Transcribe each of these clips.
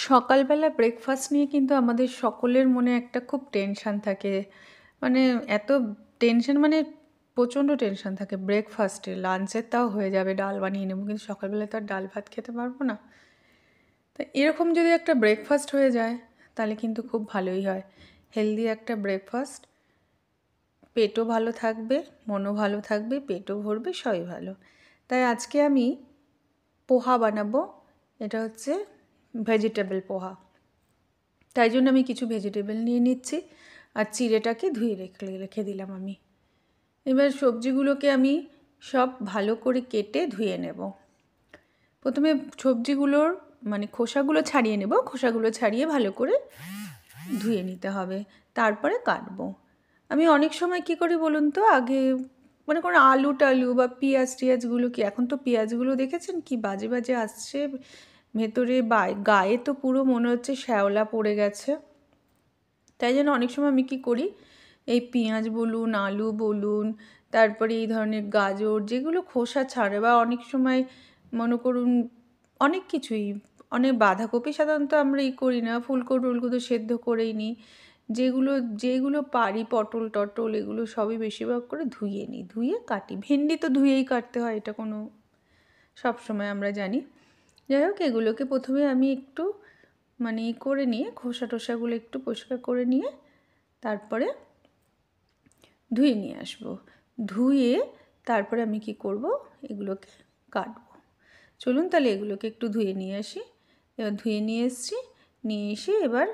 সকালবেলা ব্রেকফাস্ট নিয়ে কিন্তু আমাদের সকলের মনে একটা খুব টেনশান থাকে। মানে এত টেনশান মানে প্রচণ্ড টেনশান থাকে ব্রেকফাস্টে। লাঞ্চের তাও হয়ে যাবে, ডাল বানিয়ে নেব। কিন্তু সকালবেলায় তো আর ডাল ভাত খেতে পারবো না। তো এরকম যদি একটা ব্রেকফাস্ট হয়ে যায় তাহলে কিন্তু খুব ভালোই হয়। হেলদি একটা ব্রেকফাস্ট, পেটও ভালো থাকবে, মনও ভালো থাকবে, পেটও ভরবে, সবই ভালো। তাই আজকে আমি পোহা বানাবো। এটা হচ্ছে ভেজিটেবল পোহা। তাই জন্য আমি কিছু ভেজিটেবল নিয়ে নিচ্ছি আর চিড়েটাকে ধুয়ে রেখে দিলাম আমি। এবার সবজিগুলোকে আমি সব ভালো করে কেটে ধুয়ে নেব। প্রথমে সবজিগুলোর খোসাগুলো ছাড়িয়ে নেব। খোসাগুলো ছাড়িয়ে ভালো করে ধুয়ে নিতে হবে, তারপরে কাটবো। আমি অনেক সময় কী করি বলুন তো, আগে মনে করুন আলু টালু বা পেঁয়াজ টিয়াজগুলো, কি এখন তো পেঁয়াজগুলো দেখেছেন কি বাজে বাজে আসছে, ভেতরে গায়ে তো পুরো মনে হচ্ছে শ্যাওলা পড়ে গেছে। তাই জন্য অনেক সময় আমি কী করি, এই পেঁয়াজ বলুন, আলু বলুন, তারপরে এই ধরনের গাজর যেগুলো খোসা ছাড়ে, বা অনেক সময় মনে করুন অনেক কিছুই, অনেক বাঁধাকপি সাধারণত আমরা করি না, ফুলকপি টুলকপি সেদ্ধ করেই নিই। যেগুলো যেগুলো পারি, পটল টটল এগুলো সবই বেশিরভাগ করে ধুয়ে নিই, ধুয়ে কাটি। ভেন্ডি তো ধুয়েই কাটতে হয়, এটা কোনো সবসময় আমরা জানি। যাই হোক, এগুলোকে প্রথমে আমি একটু করে নিয়ে খোসা টোসাগুলো একটু পরিষ্কার করে নিয়ে তারপরে ধুয়ে নিয়ে আসবো। ধুয়ে তারপরে আমি কি করব, এগুলোকে কাটবো। চলুন তাহলে এগুলোকে একটু ধুয়ে নিয়ে আসি। এবার ধুয়ে নিয়ে এসছি, নিয়ে এসে এবার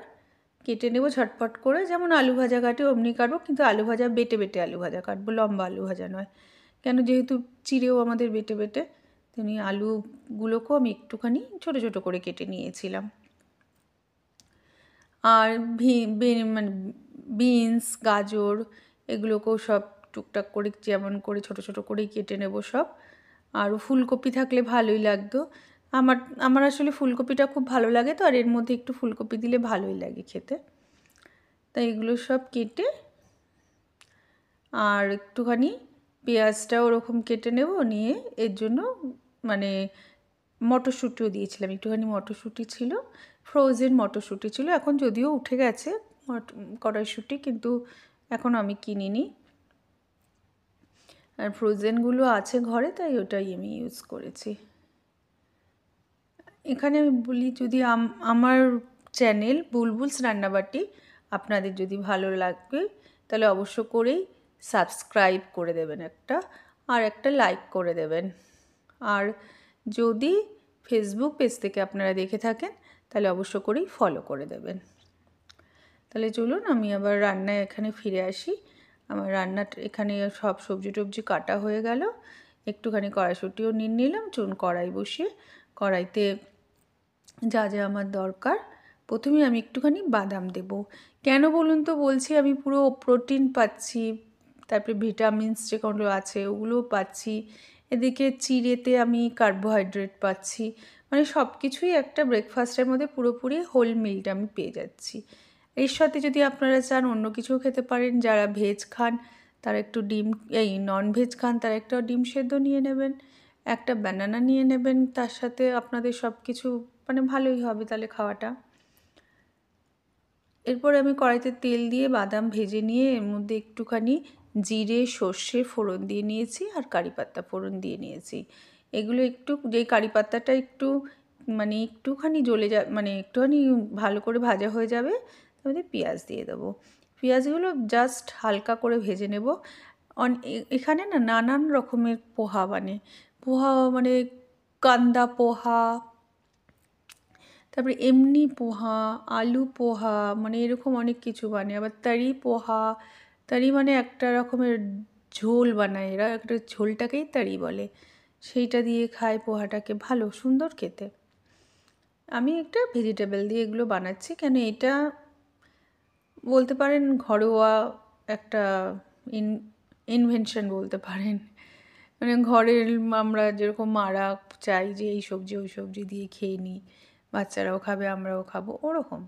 কেটে নেব ঝটপট করে। যেমন আলু ভাজা কাটে অমনি কাটবো, কিন্তু আলু ভাজা বেটে বেটে আলু ভাজা কাটবো, লম্বা আলু ভাজা নয়। কেন, যেহেতু চিড়েও আমাদের বেটে বেটে, তেমনি আলুগুলোকেও আমি একটুখানি ছোটো ছোটো করে কেটে নিয়েছিলাম। আর বিনস, গাজর এগুলোকেও সব টুকটাক করে যেমন করে ছোটো ছোটো করেই কেটে নেব সব। আর ফুলকপি থাকলে ভালোই লাগতো। আমার আসলে ফুলকপিটা খুব ভালো লাগে তো, আর এর মধ্যে একটু ফুলকপি দিলে ভালোই লাগে খেতে। তাই এগুলো সব কেটে, আর একটুখানি পেঁয়াজটাও ওরকম কেটে নেব, নিয়ে এর জন্য মটরশুঁটিও দিয়েছিলাম। একটুখানি মটরশুঁটি ছিল, ফ্রোজেন মটরশুঁটি ছিল। এখন যদিও উঠে গেছে কড়াইশুঁটি, কিন্তু এখন আমি কিনিনি, আর ফ্রোজেনগুলো আছে ঘরে, তাই ওটাই আমি ইউজ করেছি। এখানে আমি বলি, যদি আমার চ্যানেল বুলবুলস রান্নাবাটি আপনাদের যদি ভালো লাগবে তাহলে অবশ্য করেই সাবস্ক্রাইব করে দেবেন আর একটা লাইক করে দেবেন। আর যদি ফেসবুক পেজ থেকে আপনারা দেখে থাকেন তাহলে অবশ্য করেই ফলো করে দেবেন। তাহলে চলুন আমি আবার রান্নায় এখানে ফিরে আসি। আমার রান্নাটা এখানে সব সবজি টবজি কাটা হয়ে গেল। একটুখানি কড়াইশুঁটিও নিয়ে নিলাম, কড়াই বসিয়ে কড়াইতে যা যা আমার দরকার, প্রথমে আমি একটুখানি বাদাম দেব। কেন বলুন তো বলছি, আমি পুরো প্রোটিন পাচ্ছি, তারপরে ভিটামিনস যেগুলো আছে ওগুলোও পাচ্ছি, এদিকে চিড়েতে আমি কার্বোহাইড্রেট পাচ্ছি, সব কিছুই একটা ব্রেকফাস্টের মধ্যে পুরোপুরি হোল মিলটা আমি পেয়ে যাচ্ছি। এর সাথে যদি আপনারা চান অন্য কিছুও খেতে পারেন, যারা ভেজ খান তারা একটু ডিম, নন ভেজ খান তারা একটা ডিম সেদ্ধ নিয়ে নেবেন, একটা ব্যানানা নিয়ে নেবেন, তার সাথে আপনাদের সব কিছু ভালোই হবে তাহলে খাওয়াটা। এরপর আমি কড়াইতে তেল দিয়ে বাদাম ভেজে নিয়ে এর মধ্যে একটুখানি জিরে সর্ষে ফোড়ন দিয়ে নিয়েছি, আর কারি পাতা ফোড়ন দিয়ে নিয়েছি। এগুলো একটু, যেই কারি পাতাটা একটু একটুখানি জ্বলে একটুখানি ভালো করে ভাজা হয়ে যাবে, তার মধ্যে পেঁয়াজ দিয়ে দেবো। পেঁয়াজগুলো জাস্ট হালকা করে ভেজে নেব। এখানে না নানান রকমের পোহা পোহা কান্দা পোহা, তারপরে এমনি পোহা, আলু পোহা, এরকম অনেক কিছু আবার তারি পোহা। তারি একটা রকমের ঝোল বানায় এরা, একটা ঝোলটাকেই তারি বলে, সেইটা দিয়ে খায় পোহাটাকে, ভালো সুন্দর খেতে। আমি একটা ভেজিটেবল দিয়ে এগুলো বানাচ্ছি, কেন এটা বলতে পারেন ঘরোয়া একটা ইনভেনশন বলতে পারেন। ঘরের আমরা যেরকম মারা চাই যে এই সবজি ওই সবজি দিয়ে খেয়ে নিই, বাচ্চারাও খাবে আমরাও খাবো, ওরকম।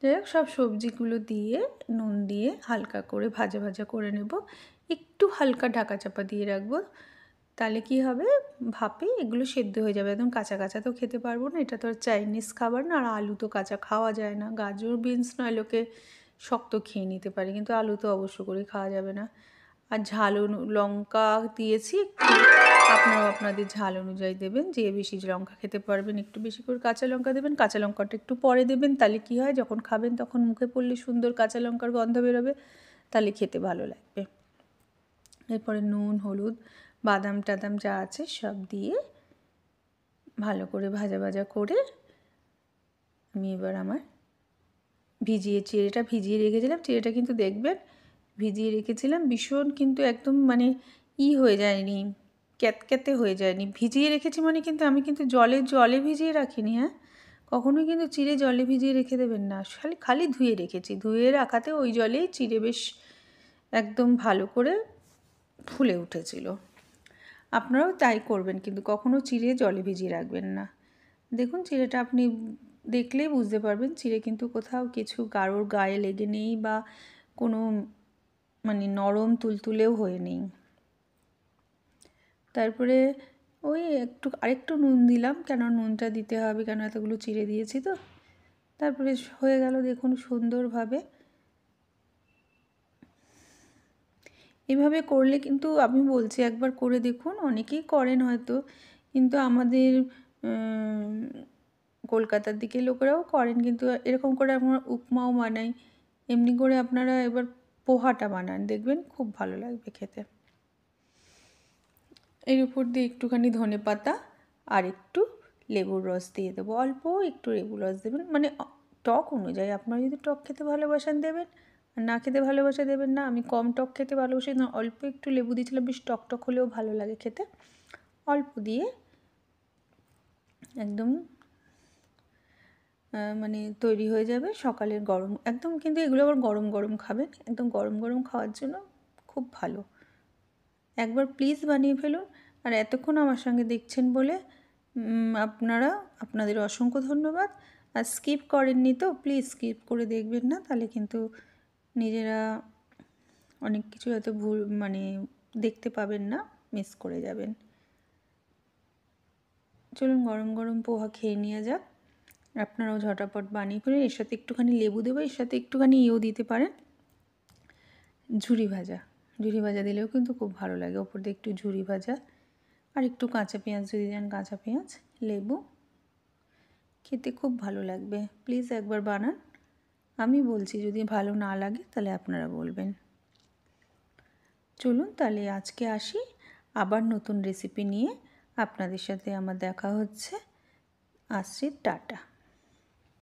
যাই হোক, সব সবজিগুলো দিয়ে নুন দিয়ে হালকা করে ভাজা ভাজা করে নেব। একটু হালকা ঢাকা চাপা দিয়ে রাখবো, তাহলে কি হবে, ভাপে এগুলো সেদ্ধ হয়ে যাবে, একদম কাঁচা কাঁচা তো খেতে পারবো না, এটা তো আর চাইনিজ খাবার না, আর আলু তো কাঁচা খাওয়া যায় না। গাজর বিনস নয় লোকে শক্ত খেয়ে নিতে পারে, কিন্তু আলু তো অবশ্য করে খাওয়া যাবে না। আর ঝাল লঙ্কা দিয়েছি, আপনারাও আপনাদের ঝাল অনুযায়ী দেবেন, যে বেশি লঙ্কা খেতে পারবেন একটু বেশি করে কাঁচা লঙ্কা দেবেন। কাঁচা লঙ্কাটা একটু পরে দেবেন, তাহলে কি হয় যখন খাবেন তখন মুখে পড়লে সুন্দর কাঁচা লঙ্কার গন্ধ বেরোবে, তাহলে খেতে ভালো লাগবে। এরপরে নুন হলুদ বাদাম টাদাম যা আছে সব দিয়ে ভালো করে ভাজা ভাজা করে আমি এবার আমার চিড়েটা ভিজিয়ে রেখেছিলাম, চিড়েটা কিন্তু দেখবেন ভিজিয়ে রেখেছিলাম ভীষণ, কিন্তু একদম মানে হয়ে যায়নি, ক্যাতক্যাতে হয়ে যায়নি। ভিজিয়ে রেখেছি মানে কিন্তু আমি কিন্তু জলে ভিজিয়ে রাখিনি, হ্যাঁ, কখনোই কিন্তু চিড়ে জলে ভিজিয়ে রেখে দেবেন না, খালি ধুয়ে রেখেছি, ধুয়ে রাখাতে ওই জলেই চিড়ে বেশ একদম ভালো করে ফুলে উঠেছিল। আপনারাও তাই করবেন, কিন্তু কখনও চিড়ে জলে ভিজিয়ে রাখবেন না। দেখুন চিড়েটা আপনি দেখলেই বুঝতে পারবেন, চিড়ে কিন্তু কোথাও কিছু কারোর গায়ে লেগে নেই বা কোনো মানে নরম তুলতুলেও হয়ে নেই। তারপরে ওই আরেকটু নুন দিলাম, কেন নুনটা দিতে হবে, কেন এতগুলো চিড়ে দিয়েছি তো। তারপরে হয়ে গেল দেখুন সুন্দরভাবে। এভাবে করলে কিন্তু আমি বলছি একবার করে দেখুন, অনেকেই করেন হয়তো, কিন্তু আমাদের কলকাতার দিকে লোকেরাও করেন, কিন্তু এরকম করে আমরা উপমাও বানাই, এমনি করে আপনারা এবার পোহাটা বানান, দেখবেন খুব ভালো লাগবে খেতে। এর উপর দিয়ে একটুখানি ধনেপাতা আর একটু লেবুর রস দিয়ে দেবো, অল্প একটু লেবুর রস দেবেন, মানে টক অনুযায়ী, আপনারা যদি টক খেতে ভালোবাসেন দেবেন, আর না খেতে ভালোবাসে দেবেন না। আমি কম টক খেতে ভালোবাসি না, অল্প একটু লেবু দিয়েছিলাম, বেশ টক টক হলেও ভালো লাগে খেতে, অল্প দিয়ে একদম মানে তৈরি হয়ে যাবে সকালের গরম একদম, কিন্তু এগুলো আবার গরম গরম খাবেন, একদম গরম গরম খাওয়ার জন্য খুব ভালো। একবার প্লিজ বানিয়ে ফেলুন। আর এতক্ষণ আমার সঙ্গে দেখছেন বলে আপনাদের অসংখ্য ধন্যবাদ। আর স্কিপ করেননি তো প্লিজ স্কিপ করে দেখবেন না, তাহলে কিন্তু নিজেরা অনেক কিছু হয়তো ভুল মানে দেখতে পাবেন না, মিস করে যাবেন। চলুন গরম গরম পোহা খেয়ে নেওয়া যাক। আপনারাও ঝটাপট বানিয়ে ফেলুন। এর সাথে একটুখানি লেবু দেবো, এর সাথে একটুখানি দিতে পারেন, ঝুরি ভাজা দিলেও কিন্তু খুব ভালো লাগে, ওপর দিয়ে একটু ঝুরি ভাজা আর একটু কাঁচা পেঁয়াজ যদি দেন, কাঁচা পেঁয়াজ লেবু, খেতে খুব ভালো লাগবে। প্লিজ একবার বানান, আমি বলছি, যদি ভালো না লাগে তাহলে আপনারা বলবেন। চলুন তাহলে আজকে আসি, আবার নতুন রেসিপি নিয়ে আপনাদের সাথে আমার দেখা হচ্ছে। আসছি, টাটা।